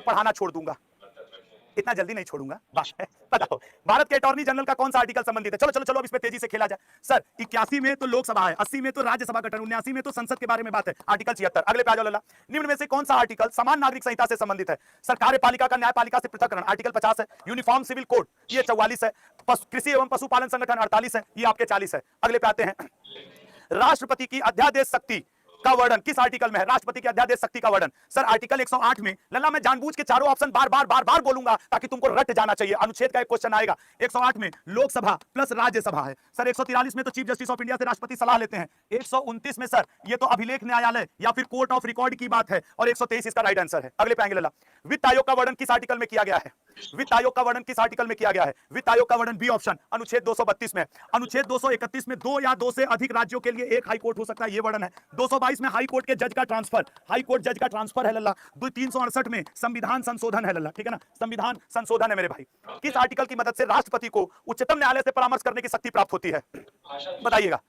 पढ़ाना छोड़ दूंगा, इतना जल्दी नहीं छोड़ूंगा। बताओ भारत के अटॉर्नी जनरल का कौन सा आर्टिकल संबंधित है? चलो चलो चलो अब इस पे तेजी से खेला जाए। सर 81 में तो लोकसभा है, 80 में तो राज्यसभा गठन, 79 में तो संसद के बारे में बात है, आर्टिकल 76। अगले पे आ जाओ लल्ला। निम्न में से कौन सा आर्टिकल समान नागरिक संहिता से संबंधित है? सर कार्यपालिका का न्यायपालिका से पृथककरण, आर्टिकल 50 है। यूनिफॉर्म सिविल कोड, ये 44 है। कृषि एवं पशुपालन संगठन 48 है, ये आपके 40 है। अगले पे आते हैं, राष्ट्रपति की अध्यादेश शक्ति का वर्णन किस आर्टिकल में है? राष्ट्रपति की अध्यादेश शक्ति का वर्णन सर आर्टिकल 108 में। लल्ला मैं जानबूझ के चारों ऑप्शन बार बार बोलूंगा ताकि तुमको रट जाना चाहिए, अनुच्छेद का एक क्वेश्चन आएगा। 108 में लोकसभा प्लस राज्यसभा है सर। 143 में तो चीफ जस्टिस ऑफ इंडिया से राष्ट्रपति सलाह लेते हैं। 129 में सर ये तो अभिलेख न्यायालय या फिर कोर्ट ऑफ रिकॉर्ड की बात है, और 123 इसका राइट आंसर है। अगले पे आएंगे लल्ला। वित्त आयोग का वर्णन किस आर्टिकल में किया गया है? वित्त आयोग का वर्णन किस आर्टिकल में किया गया है? वित्त आयोग का वर्णन बी ऑप्शन अनुच्छेद 232 में। अनुच्छेद 231 में दो या दो से अधिक राज्यों के लिए एक हाई कोर्ट हो सकता है, ये वर्णन है। 222 में हाई कोर्ट के जज का ट्रांसफर, हाई कोर्ट जज का ट्रांसफर है लल्ला। 368 में संविधान संशोधन है लल्ला, ठीक है ना, संविधान संशोधन है मेरे भाई। किस आर्टिकल की मदद से राष्ट्रपति को उच्चतम न्यायालय से परामर्श करने की शक्ति प्राप्त होती है? बताइएगा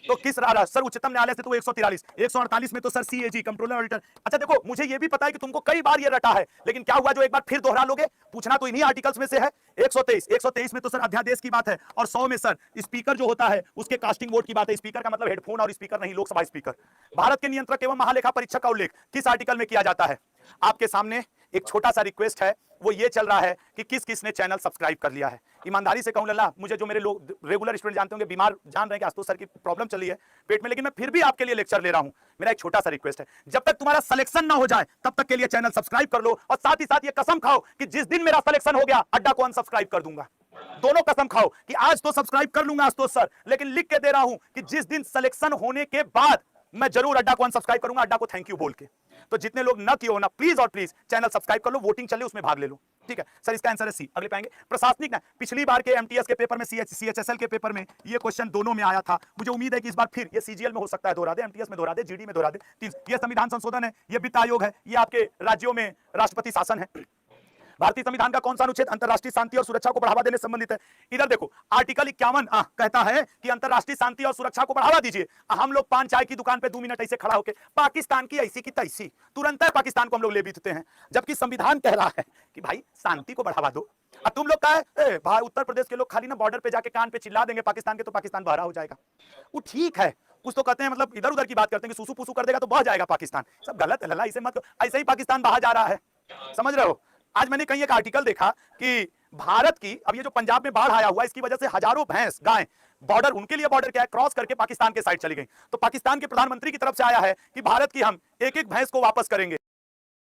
तो किस सर उच्चतम न्यायालय से तो 143, 148 में तो सर सीएजी कंट्रोलर ऑडिटर। अच्छा देखो मुझे ये भी पता है कि तुमको कई बार ये रटा है, लेकिन क्या हुआ जो एक बार फिर दोहरा लोगे? पूछना तो इन्हीं आर्टिकल्स में से है। 123 में तो सर अध्यादेश की बात है, और 100 में सर स्पीकर जो होता है उसके कास्टिंग वोट की बात है। स्पीकर का मतलब हेडफोन और स्पीकर नहीं, लोकसभा स्पीकर। भारत के नियंत्रक एवं महालेखा परीक्षक का उल्लेख किस आर्टिकल में किया जाता है? आपके सामने एक छोटा सा रिक्वेस्ट है, वो ये चल रहा है कि किस किसने चैनल सब्सक्राइब कर लिया है। ईमानदारी से कहूं लल्ला, मुझे जो मेरे लोग रेगुलर स्टूडेंट जानते होंगे, बीमार जान रहे हैं कि आस्तोष सर की प्रॉब्लम चली है पेट में, लेकिन मैं फिर भी आपके लिए लेक्चर ले रहा हूं। मेरा एक छोटा सा रिक्वेस्ट है, जब तक तुम्हारा सिलेक्शन ना हो जाए तब तक के लिए चैनल सब्सक्राइब कर लो, और साथ ही साथ ये कसम खाओ कि जिस दिन मेरा सिलेक्शन हो गया अड्डा को अनसब्सक्राइब कर दूंगा। दोनों कसम खाओ कि आज तो सब्सक्राइब कर लूंगा आस्तोष सर, लेकिन लिख के दे रहा हूं कि जिस दिन सिलेक्शन होने के बाद मैं जरूर अड्डा को अनसब्सक्राइब करूंगा, अड्डा को थैंक यू बोल के। तो जितने लोग न किए हो ना, प्लीज और प्लीज चैनल सब्सक्राइब कर लो, वोटिंग चले उसमें भाग ले लो, ठीक है सर। इसका आंसर है सी। अगले पाएंगे प्रशासनिक। पिछली बार के एमटीएस के पेपर में, सीएचएसएल के पेपर में ये क्वेश्चन दोनों में आया था। मुझे उम्मीद है कि इस बार फिर ये सीजीएल में हो सकता है दोहरा दे, एमटीएस में दोहरा दे, जीडी में दोहरा दे। ये संविधान संशोधन है, ये वित्त आयोग है, ये आपके राज्यों में राष्ट्रपति शासन है। भारतीय संविधान का कौन सा अनुच्छेद अंतरराष्ट्रीय शांति और सुरक्षा को बढ़ावा देने से संबंधित है? इधर देखो आर्टिकल 51 कहता है कि अंतरराष्ट्रीय शांति और सुरक्षा को बढ़ावा दीजिए। हम लोग पान चाय की दुकान पे 2 मिनट ऐसे खड़ा होकर पाकिस्तान की ऐसी की तैसी, तुरंत पाकिस्तान को हम लोग ले बीतते हैं, जबकि संविधान कह रहा है कि भाई शांति को बढ़ावा दो। अब तुम लोग का है भाई, उत्तर प्रदेश के लोग खाली ना बॉर्डर पे जाके कान पे चिल्ला देंगे पाकिस्तान के, तो पाकिस्तान बहरा हो जाएगा। वो ठीक है, कुछ तो कहते हैं मतलब इधर उधर की बात करते हैं कि सूसू पूसू कर देगा तो बह जाएगा पाकिस्तान। सब गलत है लल्ला, इसे मत, ऐसे ही पाकिस्तान बहा जा रहा है, समझ रहे हो। आज मैंने कहीं एक आर्टिकल देखा कि भारत की, अब ये जो पंजाब में बाढ़ आया हुआ इसकी वजह से हजारों भैंस गाय बॉर्डर, उनके लिए बॉर्डर क्या है, क्रॉस करके पाकिस्तान के साइड चली गई। तो पाकिस्तान के प्रधानमंत्री की तरफ से आया है कि भारत की हम एक एक भैंस को वापस करेंगे।